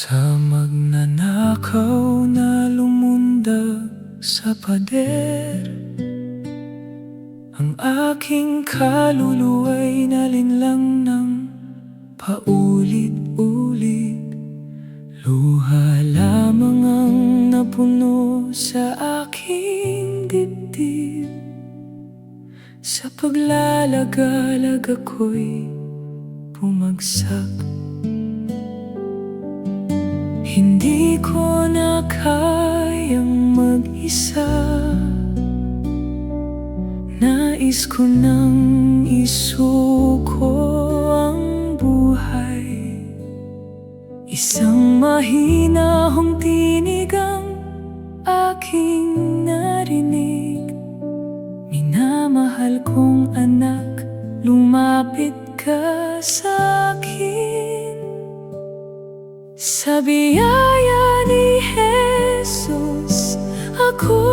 Sa magnanakaw na lumundag sa pader, ang aking kaluluwa'y nalinlang ng paulit-ulit. Luha lamang ang napuno sa aking dibdib. Sa paglalagalag ako'y bumagsak. Hindi ko na kayang mag-isa. Nais ko nang isuko ang buhay. Isang mahinahong tinig ang aking narinig. Minamahal kong anak, lumapit ka sa akin. Sa biyaya ni Jesus, ako